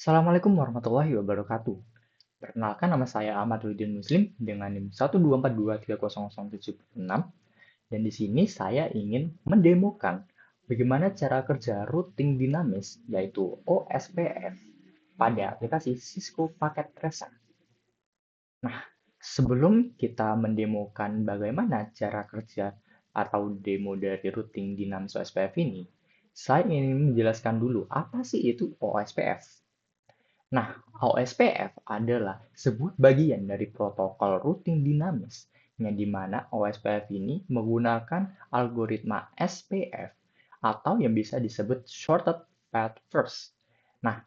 Assalamualaikum warahmatullahi wabarakatuh. Perkenalkan nama saya Ahmad Rudin Muslim dengan NIM 124230076 dan di sini saya ingin mendemokan bagaimana cara kerja routing dinamis yaitu OSPF pada aplikasi Cisco Packet Tracer. Nah, sebelum kita mendemokan bagaimana cara kerja atau demo dari routing dinamis OSPF ini, saya ingin menjelaskan dulu apa sih itu OSPF. Nah, OSPF adalah sebuah bagian dari protokol routing dinamis, yang di mana OSPF ini menggunakan algoritma SPF atau yang bisa disebut Shorted Path First. Nah,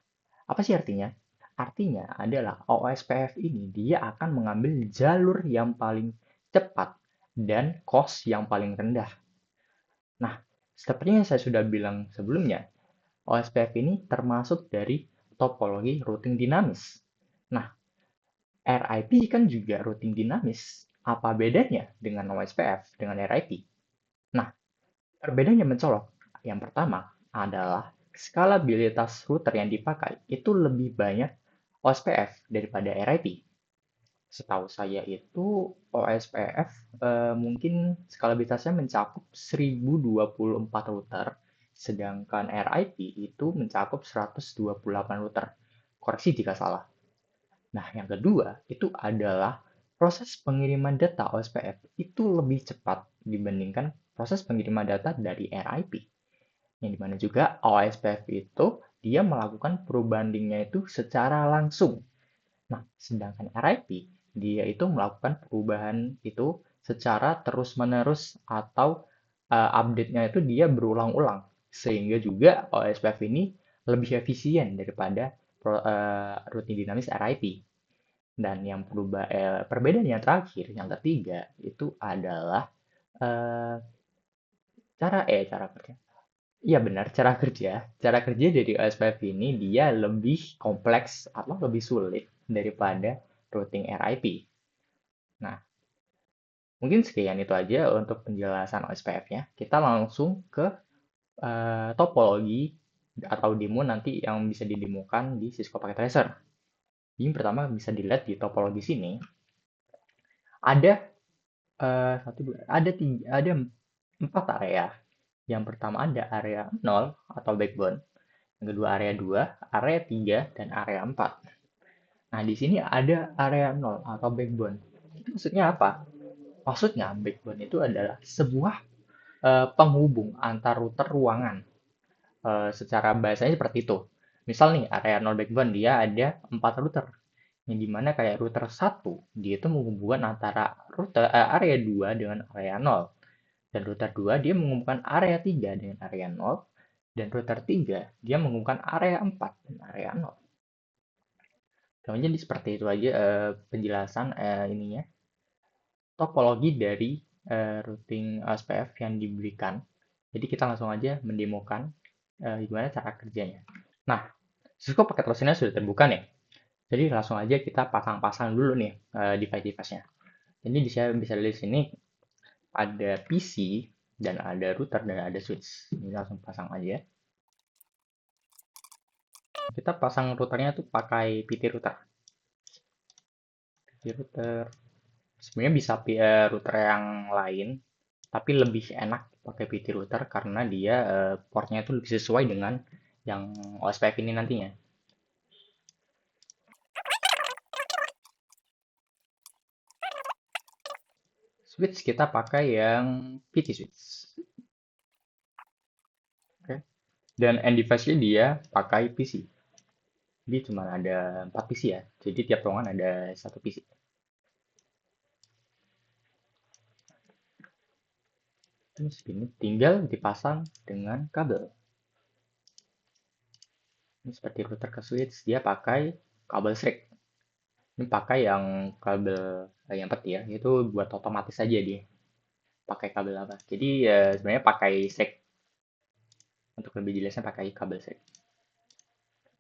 apa sih artinya? Artinya adalah OSPF ini dia akan mengambil jalur yang paling cepat dan cost yang paling rendah. Nah, seperti yang saya sudah bilang sebelumnya, OSPF ini termasuk dari topologi routing dinamis. Nah, RIP kan juga routing dinamis. Apa bedanya dengan OSPF dengan RIP? Nah, perbedaannya mencolok. Yang pertama adalah skalabilitas router yang dipakai itu lebih banyak OSPF daripada RIP. Setahu saya itu OSPF mungkin skalabilitasnya mencakup 1024 router, sedangkan RIP itu mencakup 128 router. Koreksi jika salah. Nah, yang kedua itu adalah proses pengiriman data OSPF itu lebih cepat dibandingkan proses pengiriman data dari RIP. Yang dimana juga OSPF itu dia melakukan perbandingnya itu secara langsung. Nah, sedangkan RIP, dia itu melakukan perubahan itu secara terus-menerus atau update-nya itu dia berulang-ulang. Sehingga juga OSPF ini lebih efisien daripada routing dinamis RIP. Dan yang perbedaan yang terakhir, yang ketiga, itu adalah eh, cara kerja. Iya benar, cara kerja. Cara kerja dari OSPF ini dia lebih kompleks atau lebih sulit daripada routing RIP. Nah, mungkin sekian itu aja untuk penjelasan OSPF-nya. Kita langsung ke topologi atau demo nanti yang bisa didemokan di Cisco Packet Tracer. Ini pertama bisa dilihat di topologi sini. Ada ada empat area. Yang pertama ada area 0 atau backbone. Yang kedua area 2, area 3, dan area 4. Nah, di sini ada area 0 atau backbone. Itu maksudnya apa? Maksudnya backbone itu adalah sebuah penghubung antar router ruangan. Secara bahasanya seperti itu. Misal nih, area 0 backbone dia ada 4 router. Yang dimana kayak router 1, dia itu menghubungkan antara area 2 dengan area 0. Dan router 2 dia menghubungkan area 3 dengan area 0. Dan router 3 dia menghubungkan area 4 dan area 0. Jadi seperti itu aja penjelasan ininya topologi dari routing SPF yang diberikan. Jadi kita langsung aja mendemokan gimana cara kerjanya. Nah, Cisco paket Rosina sudah terbuka nih. Jadi langsung aja kita pasang-pasang dulu nih device-device-nya. Jadi bisa lihat di sini ada PC dan ada router dan ada switch. Ini langsung pasang aja. Kita pasang routernya tuh pakai PT router. PT router. Sebenarnya bisa router yang lain, tapi lebih enak pakai PT router karena dia portnya itu lebih sesuai dengan yang OSPF ini nantinya. Switch kita pakai yang PT switch. Oke. Dan end device-nya dia pakai PC. Jadi cuma ada 4 PC ya. Jadi tiap ruangan ada satu PC. Terus ini tinggal dipasang dengan kabel. Ini seperti router ke switch, dia pakai kabel SRIC. Ini pakai yang kabel yang petir, itu buat otomatis aja dia. Pakai kabel apa? Jadi sebenarnya pakai SRIC. Untuk lebih jelasnya pakai kabel SRIC.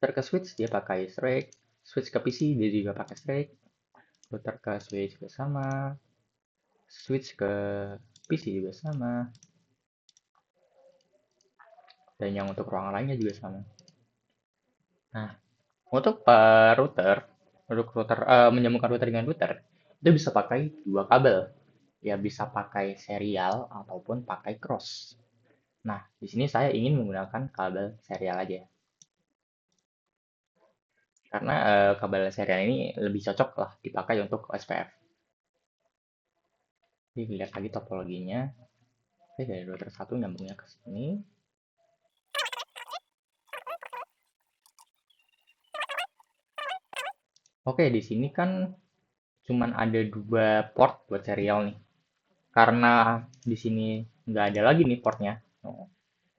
Router ke switch dia pakai SRIC. Switch ke PC dia juga pakai SRIC. Router ke switch juga sama. Switch ke PC juga sama. Dan yang untuk ruangan lainnya juga sama. Nah, Untuk router, untuk router menyambungkan router dengan router, itu bisa pakai dua kabel. Ya bisa pakai serial ataupun pakai cross. Nah, di sini saya ingin menggunakan kabel serial aja. Karena kabel serial ini lebih cocok lah dipakai untuk OSPF. Jadi lihat lagi topologinya. Oke, dari router satu nyambungnya ke sini. Oke, di sini kan cuman ada dua port buat serial nih. Karena di sini nggak ada lagi nih portnya. Oh,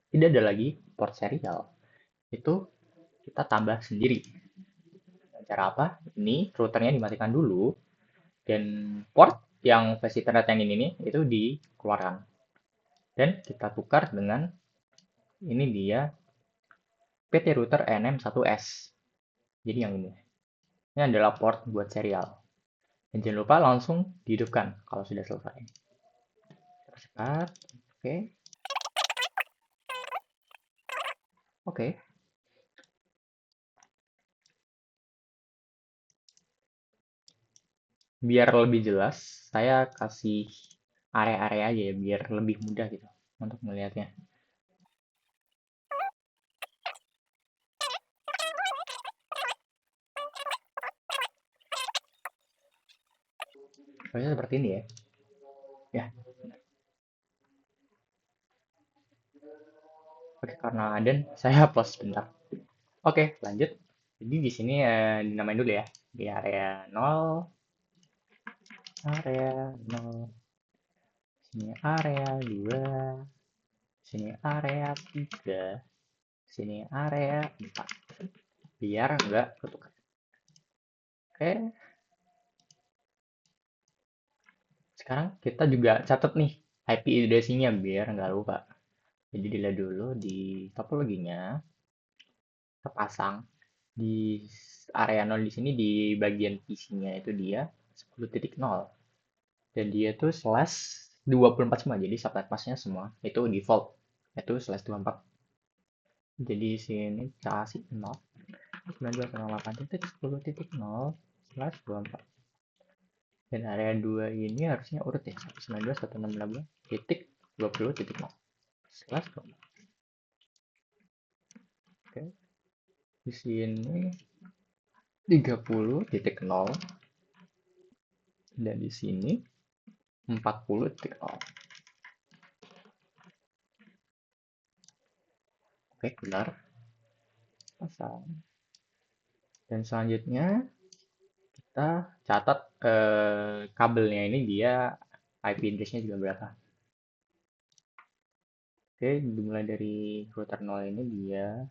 tidak ada lagi port serial. Itu kita tambah sendiri. Cara apa? Ini routernya dimatikan dulu dan port yang versi Ethernet yang ini nih itu dikeluarkan. Dan kita tukar dengan ini dia PT router NM1S. Jadi yang ini. Ini adalah port buat serial. Dan jangan lupa langsung dihidupkan kalau sudah selesai. Percepat. Oke. Oke. Biar lebih jelas, saya kasih area-area aja ya, biar lebih mudah gitu untuk melihatnya. Pokoknya seperti ini ya. Ya, oke karena Aden, saya plus sebentar. Oke, lanjut. Jadi di sini dinamain dulu ya. Di area 0, area 0, sini area 2, sini area 3, sini area 4. Biar enggak ketukar. Oke, sekarang kita juga catat nih IP address-nya biar nggak lupa. Jadi dilihat dulu di topologinya, kita pasang di area 0 di sini di bagian PC-nya itu dia 10.0 dan dia tuh slash 24 semua jadi subnet mask-nya semua itu default itu slash 24 jadi sini kasih 0 92.8.10.0 slash 24 dan area 2 ini harusnya urut ya 192.168 titik 20.0 slash 24. Oke, di sini 30.0 dan di sini 40.0. Oke, benar. Pasang. Dan selanjutnya kita catat kabelnya ini dia IP address-nya juga berapa. Oke, dimulai dari router 0 ini dia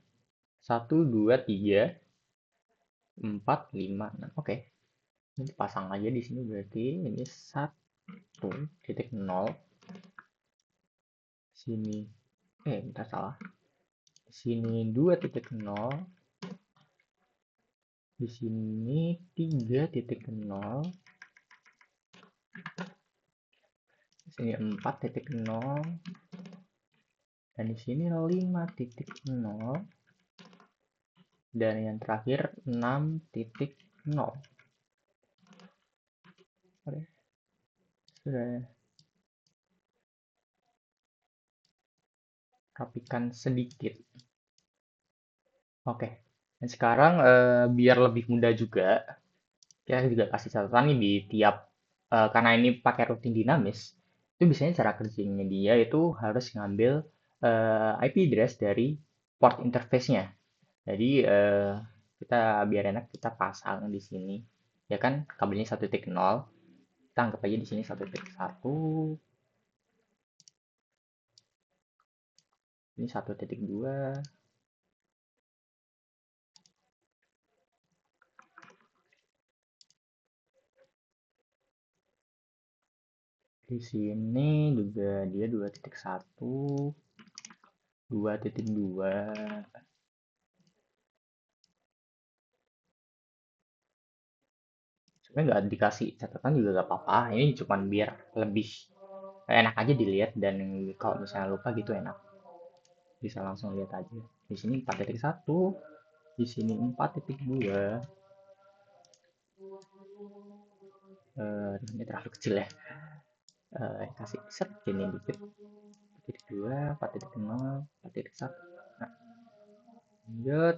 1, 2, 3, 4, 5, 6. Oke, ini pasang aja di sini berarti ini 1.0 sini bentar salah. Sini 2.0 di sini 3.0 di sini 4.0 dan di sini 5.0 dan yang terakhir 6.0. Oke, sudah rapikan sedikit. Oke, dan sekarang biar lebih mudah juga, kita juga kasih catatan nih di tiap, karena ini pakai routing dinamis, itu biasanya cara kerjanya dia itu harus ngambil IP address dari port interface-nya. Jadi kita biar enak kita pasang di sini, ya kan kabelnya 1.0, kita anggap aja di sini 1.1, ini 1.2. Di sini juga dia 2.1, 2.2. Sebenarnya nggak dikasih catatan juga nggak apa-apa. Ini cuma biar lebih enak aja dilihat dan kalau misalnya lupa gitu enak. Bisa langsung lihat aja. Di sini 4.1, Di sini 4.2. Ini terlalu kecil ya. Kasih set gini dikit. 4.2, 4.0, 4.1. Nah, lanjut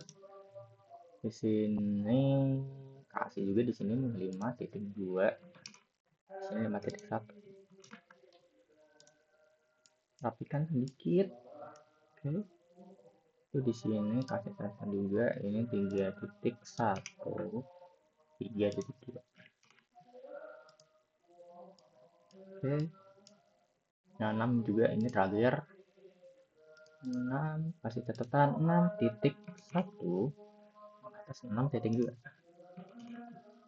di sini kasih juga di sini 5.2, di sini 5.1. Rapikan sedikit. Oke. Itu di sini kasih trasan juga ini 3.1, 3.2. Oke. Nah, 6 juga ini terakhir. 6 kasih catatan 6.1 atas 6.2.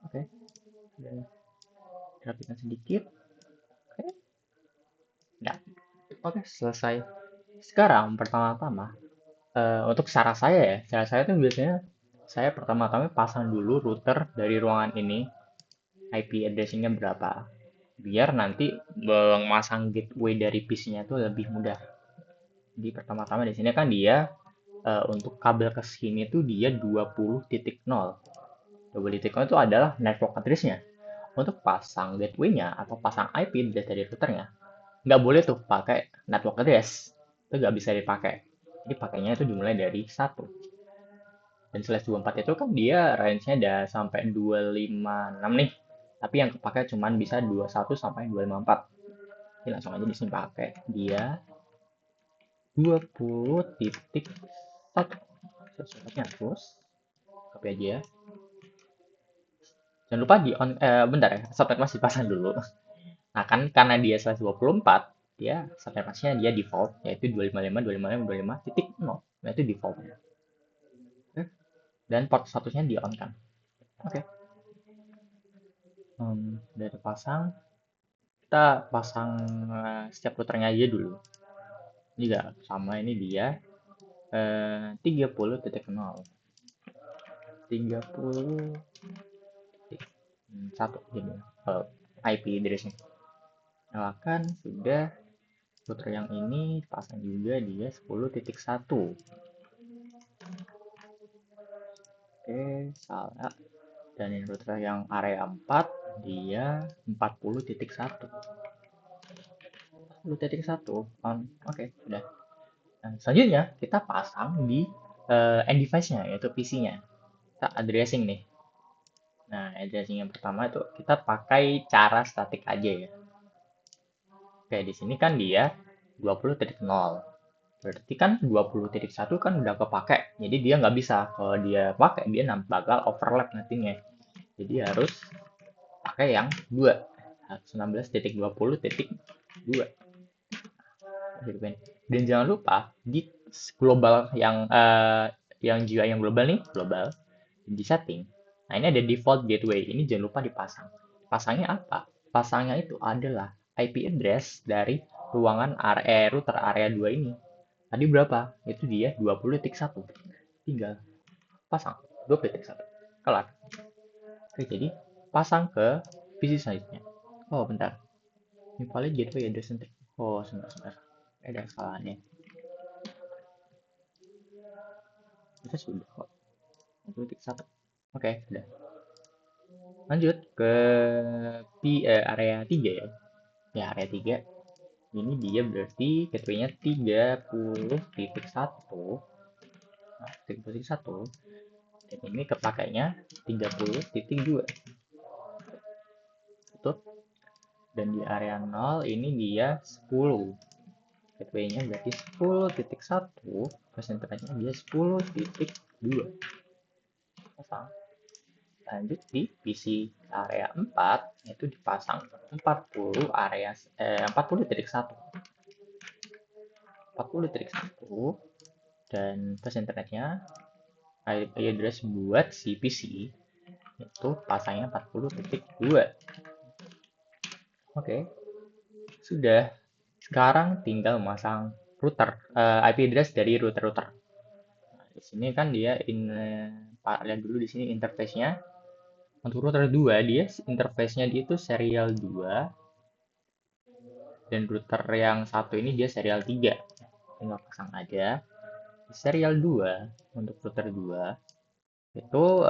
Oke. Dan rapikan sedikit. Oke. Nah, oke, selesai. Sekarang pertama-tama untuk cara saya tuh biasanya saya pertama-tama pasang dulu router dari ruangan ini, IP addressing-nya berapa, biar nanti memasang gateway dari PC-nya tuh lebih mudah. Jadi pertama-tama di sini kan dia untuk kabel ke sini tuh dia 20.0. 20.0 itu adalah network address-nya. Untuk pasang gateway-nya atau pasang IP address dari routernya, nggak boleh tuh pakai network address. Itu nggak bisa dipakai. Jadi pakainya itu dimulai dari 1. Dan slash 24 itu kan dia range-nya udah sampai 256 nih. Tapi yang kepakai cuman bisa 21 sampai 254. Jadi langsung aja di sini pakai dia 20.1. Sesuatunya terus copy aja ya. Jangan lupa di on bentar ya, subnet masih pasang dulu. Nah, kan karena dia slash 24, dia subnet masnya dia default yaitu 255.255.0. Nah, itu defaultnya. Oke. Dan port statusnya di on kan. Oke. Dari pasang, kita pasang setiap routernya aja dulu. Ini juga sama, ini dia 30.0, 30.1 jadi IP address-nya. Nyalakan, sudah. Router yang ini pasang juga dia 10.1. Oke, salah. Dan ini router yang area 4 dia 40.1. 10.1 on. Oke, udah. Nah, selanjutnya kita pasang di end device-nya, yaitu PC-nya. Kita addressing nih. Nah, addressing yang pertama itu kita pakai cara statik aja ya. Oke, di sini kan dia 20.0. Berarti kan 20.1 kan udah kepake. Jadi dia nggak bisa. Kalau dia pakai, dia bakal overlap nantinya. Jadi harus pakai yang 2. 116.20.2. Dan jangan lupa di global yang GUI yang global nih, global di setting. Nah, ini ada default gateway. Ini jangan lupa dipasang. Pasangnya apa? Pasangnya itu adalah IP address dari ruangan router area 2 ini. Tadi berapa? Itu dia 20.1. Tinggal pasang 20.1. Kelar. Oke, jadi pasang ke PC selanjutnya. Oh, bentar. Ini paling gateway address nanti. Oh, sebentar. Ada kesalahannya. Itu sudah kok. 20.1. Oke, sudah. Lanjut ke area 3 ya. Ya, area 3. Ini dia berarti gateway-nya 30.1. Nah, 30.1. Dan ini kepakainya 30.2. Tutup. Dan di area 0 ini dia 10. Gateway-nya berarti 10.1. Persentasenya dia 10.2. Pasang. Lanjut di PC area 4 itu dipasang 40 area 40.1. 40.1 dan pas internetnya IP address buat si PC itu pasangnya 40.2. Oke, sudah. Sekarang tinggal memasang router IP address dari router-router. Nah, di sini kan dia lihat dulu di sini interface-nya. Untuk router 2 dia interface-nya itu serial 2 dan router yang satu ini dia serial 3. Tinggal pasang aja. Di serial 2 untuk router 2 Itu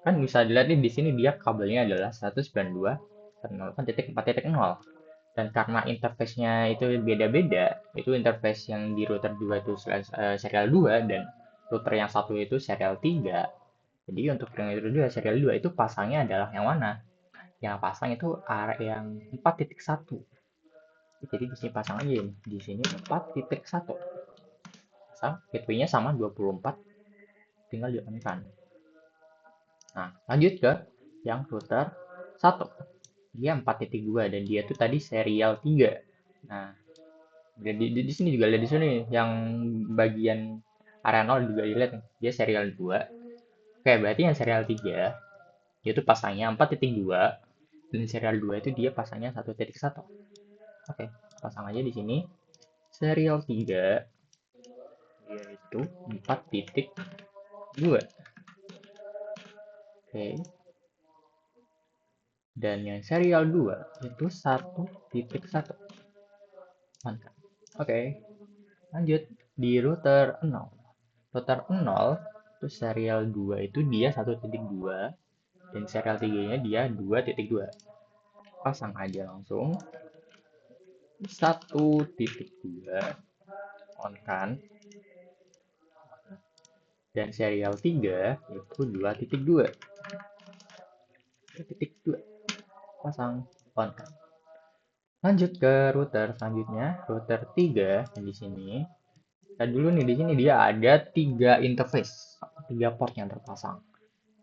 kan bisa dilihat nih di sini dia kabelnya adalah 192.0.4.0. Dan karena interface-nya itu beda-beda, itu interface yang di router 2 itu serial 2 dan router yang satu itu serial 3. Jadi untuk yang router 2 serial 2 itu pasangnya adalah yang mana? Yang pasang itu area yang 4.1. Jadi di sini pasang aja ini. Di sini 4.1. Pasang gateway-nya sama 24, tinggal di on kan. Nah, lanjut ke yang router 1. Dia 4.2 dan dia tuh tadi serial 3. Nah, di sini juga ada di sini yang bagian area 0 juga dilihat nih. Dia serial 2. Oke, berarti yang serial 3 dia tuh pasangnya 4.2 dan serial 2 itu dia pasangnya 1.1. Oke, pasang aja di sini. Serial 3 dia itu 4.2. Oke. Dan yang serial 2 itu 1.1. Mantap. Oke, lanjut di router 0. Router 0 itu serial 2 itu dia 1.2 dan serial 3-nya dia 2.2. Pasang aja langsung 1.2 on kan. Dan serial 3 itu 2.2. 2.2 pasang on kan. Lanjut ke router selanjutnya, router 3 yang di sini. Nah, dulu nih di sini dia ada 3 interface, 3 port yang terpasang.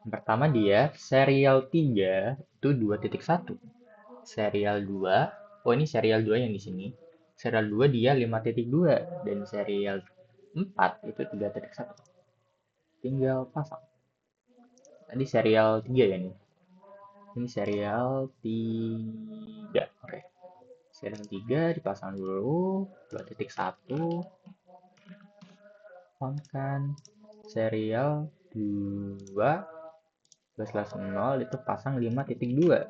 Yang pertama dia serial 3 itu 2.1. Serial 2, oh ini serial 2 yang di sini. Serial 2 dia 5.2 dan serial 4 itu 3.1. Tinggal pasang. Tadi serial 3 ya nih. Ini serial 3. Oke. Serial 3 dipasang dulu 2.1 on kan. Serial 2 12/0 itu pasang 5.2.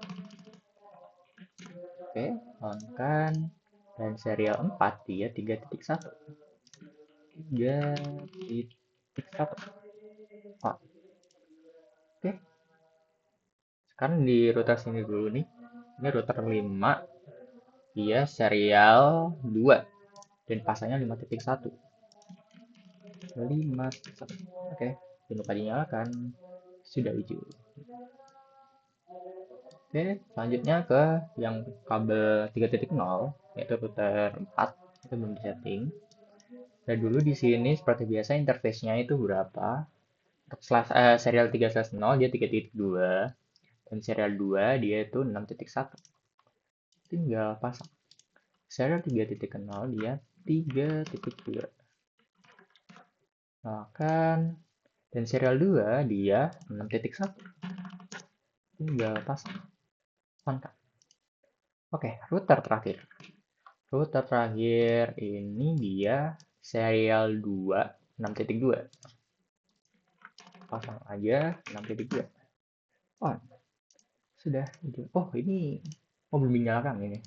Oke, on kan. Dan serial 4 dia 3.1. 3.1. Oh, oke. Sekarang di router sini dulu nih. Ini router 5. Dia serial 2 dan pasangnya 5.1. 5.1. Oke, jangan lupa dinyalakan. Sudah hijau. Oke, selanjutnya ke yang kabel 3.0 yaitu router 4. Itu belum disetting. Dan dulu di sini seperti biasa interface-nya itu berapa? Untuk serial 3/0 dia 3.2 dan serial 2 dia itu 6.1. Tinggal pasang. Serial 3.0 dia 3.2. Nyalakan. Dan serial 2 dia 6.1. Tinggal pasang. Mantap. Oke, router terakhir. Router terakhir ini dia serial 2 6.2. Pasang aja 6.2. On. Sudah. Oh, ini belum dinyalakan ini.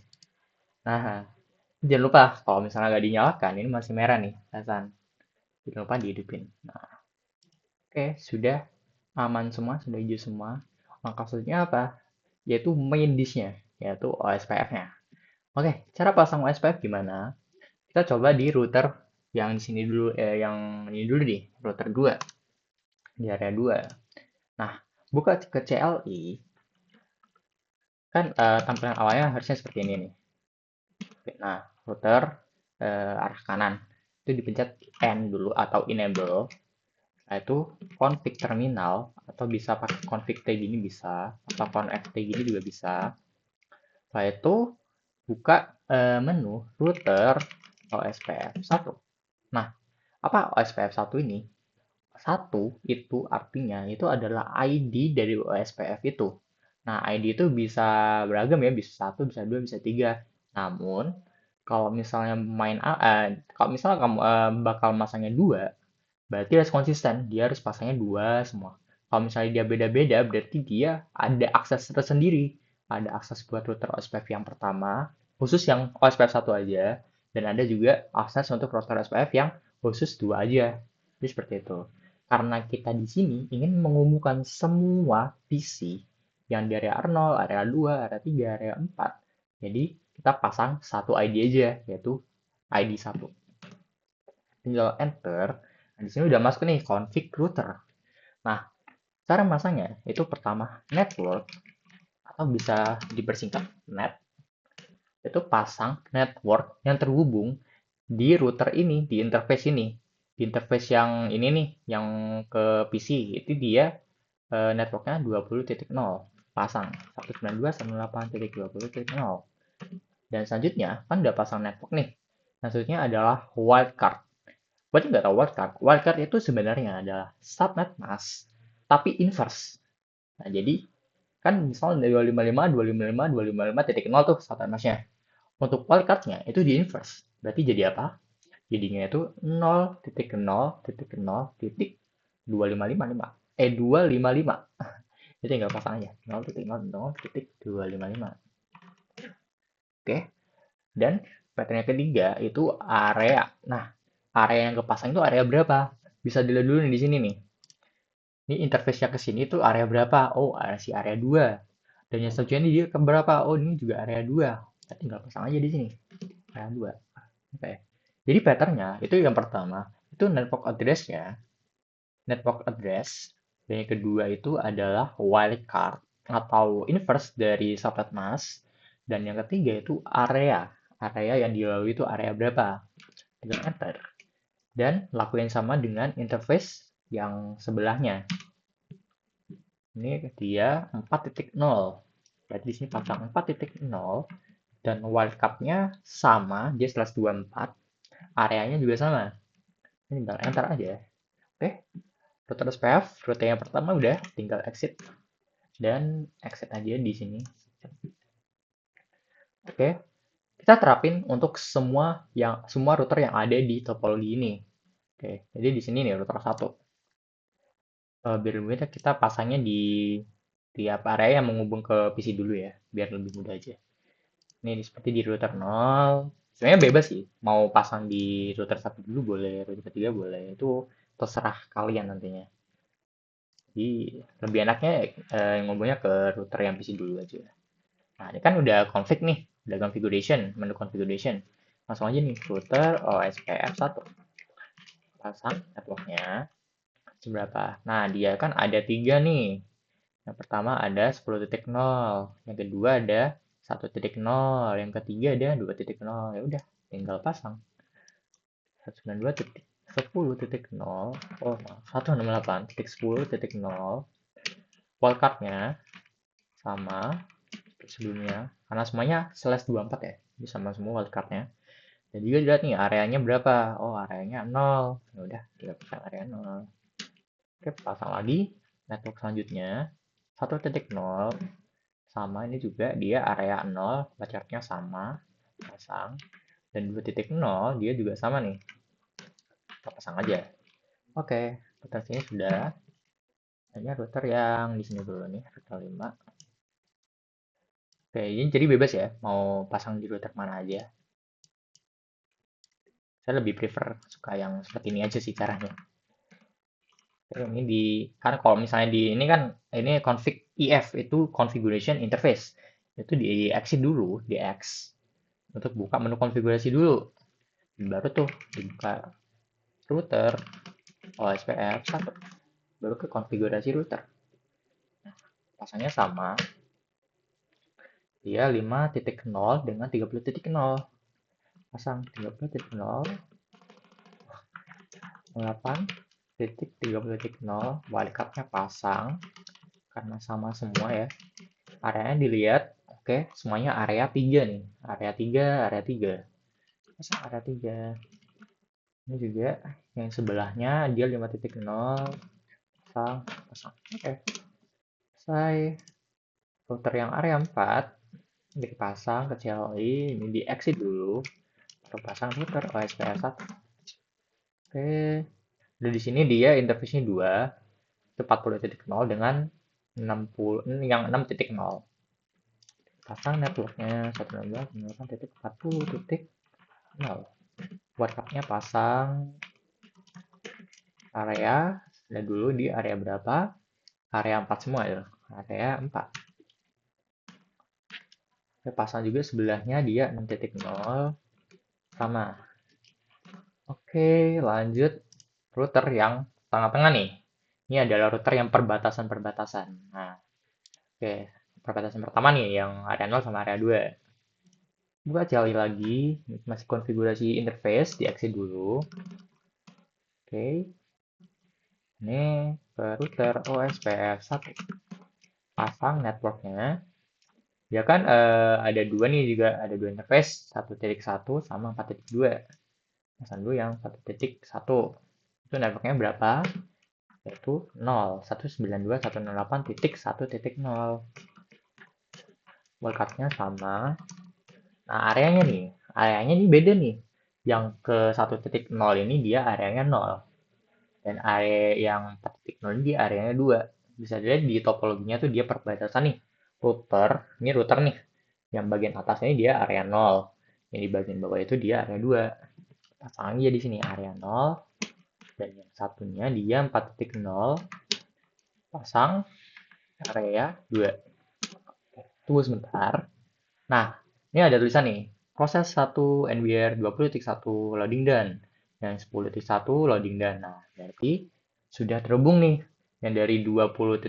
Nah, jangan lupa kalau misalnya nggak dinyalakan, ini masih merah nih, Hasan. Jangan lupa dihidupin. Nah, oke, sudah aman semua, sudah hijau semua. Langkah selanjutnya apa? Yaitu main disknya, yaitu OSPF-nya. Oke, cara pasang OSPF gimana? Kita coba di router yang di sini dulu, yang ini dulu nih, router 2, di area 2. Nah, buka ke CLI, kan tampilan awalnya harusnya seperti ini nih. Nah, router arah kanan itu dipencet N dulu atau enable. Nah, itu config terminal atau bisa pakai config T gini bisa atau config T gini juga bisa. Setelah itu buka menu router OSPF 1. Nah, apa OSPF 1 ini? 1 itu artinya itu adalah ID dari OSPF itu. Nah, ID itu bisa beragam ya, bisa 1, bisa 2, bisa 3. Namun, kalau misalnya kalau misalnya kamu bakal masangnya 2, berarti harus konsisten. Dia harus pasangnya 2 semua. Kalau misalnya dia beda-beda, berarti dia ada akses tersendiri. Ada akses buat router OSPF yang pertama, khusus yang OSPF 1 aja. Dan ada juga akses untuk router OSPF yang khusus 2 aja. Jadi seperti itu. Karena kita di sini ingin menghubungkan semua PC yang di area 0, area 2, area 3, area 4. Jadi kita pasang satu ID aja, yaitu ID 1. Tinggal enter. Nah, di sini udah masuk nih config router. Nah, cara masangnya itu pertama network atau bisa dipersingkat net. Itu pasang network yang terhubung di router ini, di interface ini. Di interface yang ini nih, yang ke PC, itu dia networknya 20.0. Pasang 192.168.20.0. Dan selanjutnya, kan udah pasang network nih. Selanjutnya adalah wildcard. Buat nggak tahu wildcard, wildcard itu sebenarnya adalah subnet mask, tapi inverse. Nah, jadi kan misalnya 255, 255, 255.0 tuh subnet masknya. Untuk wildcardnya itu di inverse. Berarti jadi apa? Jadinya itu 0.0.0.2555. 255. Jadi tinggal pasang aja. 0.00.255. Oke. Dan pattern yang ketiga itu area. Nah, area yang kepasang itu area berapa? Bisa dilihat dulu nih di sini nih. Ini interface-nya ke sini tuh area berapa? Oh, area 2. Dan yang selanjutnya dia ke berapa? Oh, ini juga area 2. Kita tinggal pasang aja di sini. Area 2. Oke. Jadi patternnya itu yang pertama, itu network address-nya. Network address. Dan yang kedua itu adalah wildcard atau inverse dari subnet mask. Dan yang ketiga itu area. Area yang dilalui itu area berapa? Tinggal enter. Dan lakuin sama dengan interface yang sebelahnya. Ini dia 4.0. Berarti di sini pasang 4.0 dan wildcard-nya sama, dia /24. Areanya juga sama. Ini tinggal enter aja. Oke. Router SPF, rute yang pertama udah, tinggal exit dan exit aja di sini. Oke, kita terapin untuk semua router yang ada di topologi ini. Oke, jadi di sini nih router 1. Biar lebih mudah kita pasangnya di tiap area yang menghubung ke PC dulu ya, biar lebih mudah aja. Ini seperti di router 0. Sebenarnya bebas sih, mau pasang di router 1 dulu boleh, router 3 boleh. Itu terserah kalian nantinya. Jadi lebih enaknya ngomongnya ke router yang PC dulu aja. Nah, ini kan udah config nih, udah configuration, menu configuration. Langsung aja nih, router OSPF 1. Pasang networknya seberapa. Nah, dia kan ada 3 nih. Yang pertama ada 10.0, yang kedua ada 1.0, yang ketiga ada 2.0. Ya udah, tinggal pasang. 192.10.0, oh 168.10.0. Wildcard-nya sama sebelumnya, karena semuanya /24 ya, jadi sama semua wildcard-nya. Dan juga dilihat nih areanya berapa. Oh, areanya 0. Ya udah, kita pasang area 0. Oke, pasang lagi network selanjutnya 1.0 sama, ini juga dia area 0, wildcard-nya sama, pasang. Dan 2.0 dia juga sama nih, kita pasang aja. Oke, router sini sudah. Hanya router yang di sini dulu nih, router 5. Oke, ini jadi bebas ya, mau pasang di router mana aja. Saya lebih prefer suka yang seperti ini aja sih caranya. Ini karena kalau misalnya di ini kan, ini config IF, itu configuration interface. Itu di exit dulu, di X. Untuk buka menu konfigurasi dulu. Baru tuh dibuka router, OSPF 1. Baru ke konfigurasi router. Pasangnya sama. Dia 5.0 dengan 30.0. Pasang 30.0, 8.30.0, wildcard-nya pasang karena sama semua ya. Areanya dilihat, oke, semuanya area 3 nih. Area 3, area 3. Pasang area 3. Ini juga yang sebelahnya dia 5.0, pasang, pasang. Oke. Selesai. Router yang area 4 dipasang ke CLI, ini di exit dulu. Baru pasang router OSPF 1. Oke. Dan di sini dia interface-nya 2, itu 40.0 dengan 60 yang 6.0. Pasang networknya 192.40.0. Whatsapp-nya pasang area Lihat dulu di area berapa? Area 4 semua ya. Area 4. Oke, pasang juga sebelahnya dia 6.0 sama. Oke, lanjut router yang tengah-tengah nih. Ini adalah router yang perbatasan-perbatasan. Nah, oke, perbatasan pertama nih yang area 0 sama area 2. Buka cari lagi, masih konfigurasi interface, di exit dulu. Oke, ini ke router OSPF1. Pasang networknya. Ya kan ada dua nih juga, ada dua interface, 1.1 sama 4.2. Pasang dulu yang 1.1. Itu networknya berapa? Yaitu 0, 192.168.1.0. Wildcardnya sama. Nah, areanya nih beda nih. Yang ke 1.0 ini dia areanya 0. Dan area yang 4.0 ini dia areanya 2. Bisa dilihat di topologinya tuh dia perbatasan nih. Ini router nih. Yang bagian atasnya ini dia area 0. Yang di bagian bawah itu dia area 2. Pasang aja di sini area 0. Dan yang satunya dia 4.0. Pasang area 2. Tunggu sebentar. Nah, ini ada tulisan nih. Proses 1 NBR 20.1 loading done. Yang 10.1 loading done. Nah, berarti sudah terhubung nih. Yang dari 20.1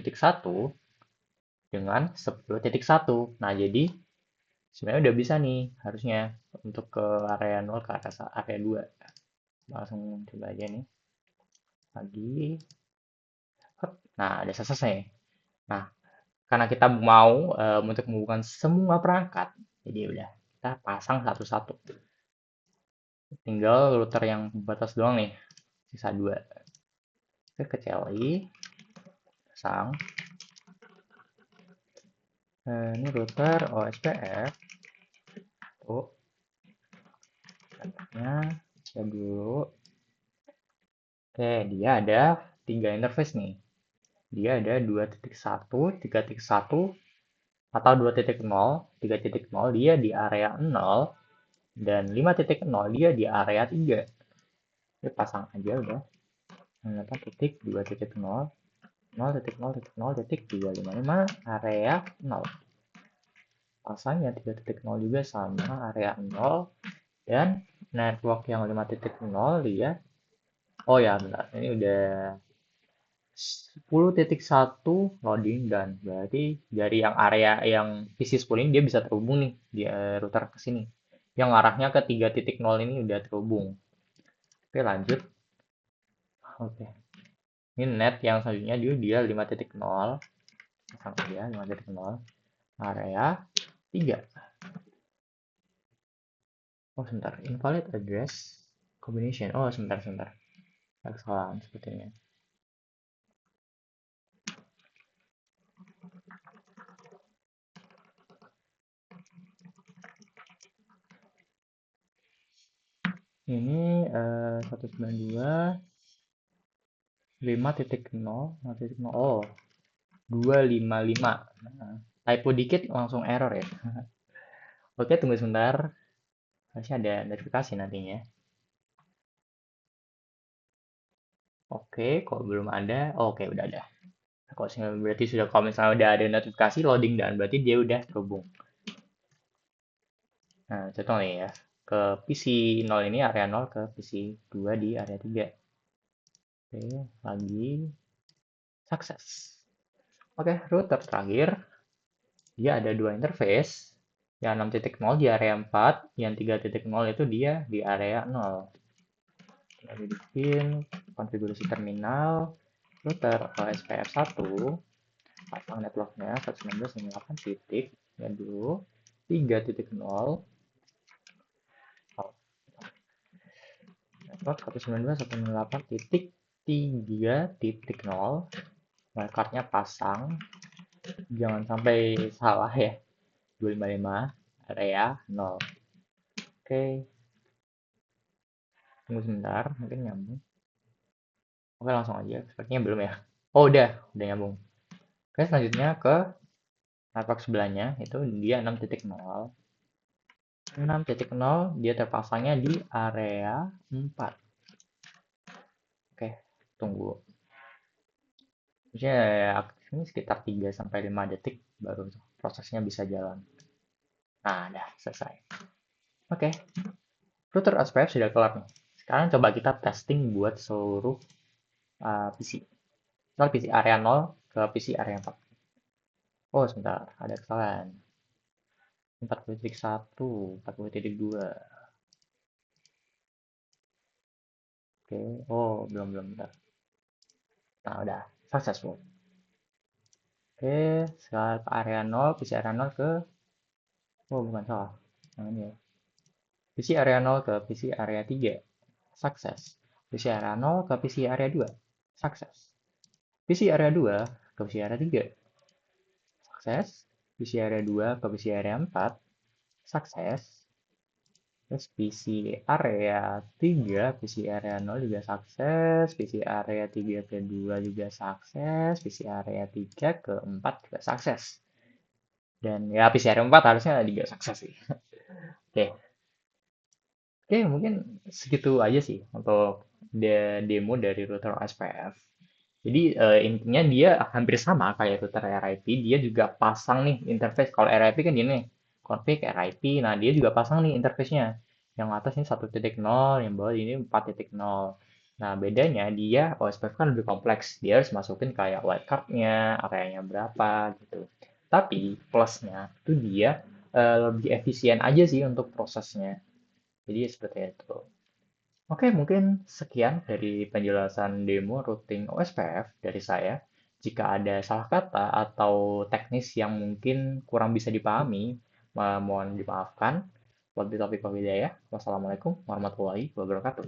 dengan 10.1. Nah, jadi sebenarnya udah bisa nih harusnya untuk ke area 0 ke area 2. Langsung coba aja nih. Lagi. Nah, ada sukses nih. Nah, karena kita mau untuk menghubungkan semua perangkat, jadi udah kita pasang satu-satu. Tinggal router yang batas doang nih, sisa 2. Oke, ke CLI, pasang. Ini router OSPF. Oh, contohnya saya dulu. Oke, dia ada 3 interface nih. Dia ada 2.1, 3.1, atau 2.0, 3.0 dia di area 0, dan 5.0 dia di area 3. Oke, pasang aja udah. 8.2.0, 0.0.0.255 area 0. Pasangnya 3.0 juga sama area 0. Dan network yang 5.0 dia, oh ya benar, ini udah 10.1 loading dan berarti dari yang area yang PC10 ini dia bisa terhubung nih di router ke sini. Yang arahnya ke 3.0 ini udah terhubung. Oke, lanjut. Oke. Ini net yang selanjutnya dia 5.0. Pasang aja 5.0. Area 3. Oh, sebentar. Invalid address combination. Oh, sebentar. Ada kesalahan sepertinya. Ini 192 5.0 5.0. Oh, 255. Nah, typo dikit langsung error ya. Oke, tunggu sebentar. Harusnya ada notifikasi nantinya. Oke, kalau belum ada, oke udah ada. Kalau berarti sudah, kalau misalnya udah ada notifikasi loading dan berarti dia udah terhubung. Nah, contoh nih ya. Ke PC 0 ini area 0, ke PC 2 di area 3. Oke, lagi sukses. Oke, router terakhir. Dia ada dua interface. Yang 6.0 di area 4, yang 3.0 itu dia di area 0. Kita bikin konfigurasi terminal router OSPF1. Pasang networknya 192.168 titik. Ya dulu 3.0. Network 192.168.3.0. Wildcardnya pasang. Jangan sampai salah ya. 255 area 0. Oke. Tunggu sebentar, mungkin nyambung. Oke, langsung aja. Sepertinya belum ya. Oh, udah nyambung. Oke, selanjutnya ke network sebelahnya, itu dia 6.0. 6.0 dia terpasangnya di area 4. Oke, tunggu. Maksudnya aktif ini sekitar 3 sampai 5 detik baru prosesnya bisa jalan. Nah, dah selesai. Oke, router SPF sudah kelar nih. Sekarang coba kita testing buat seluruh PC. Misal PC area 0 ke PC area 4. Oh, sebentar, ada kesalahan. 40.1, 40.2. Oke, oh belum bentar. Nah, udah successful. Oke, sekarang ke area 0, PC area 0 ke, oh bukan salah. Yang ini ya. PC area 0 ke PC area 3. Sukses. PC area 0 ke PC area 2. Sukses. PC area 2 ke PC area 3. Sukses. PC area 2 ke PC area 4. Sukses. Terus PC area 3, PC area 0 juga sukses, PC area 3 ke 2 juga sukses, PC area 3 ke 4 juga sukses. Dan ya PC area 4 harusnya juga sukses sih. Oke, oke mungkin segitu aja sih untuk demo dari router SPF. Jadi intinya dia hampir sama kayak router RIP, dia juga pasang nih interface. Kalau RIP kan gini, config RIP, nah dia juga pasang nih interface-nya. Yang atas ini 1.0, yang bawah ini 4.0. Nah bedanya dia OSPF kan lebih kompleks, dia harus masukin kayak wildcard-nya, areanya berapa gitu. Tapi plusnya itu dia lebih efisien aja sih untuk prosesnya. Jadi seperti itu. Oke, mungkin sekian dari penjelasan demo routing OSPF dari saya. Jika ada salah kata atau teknis yang mungkin kurang bisa dipahami, mohon dimaafkan. Wabillahi taufiq wal hidayah. Wassalamualaikum warahmatullahi wabarakatuh.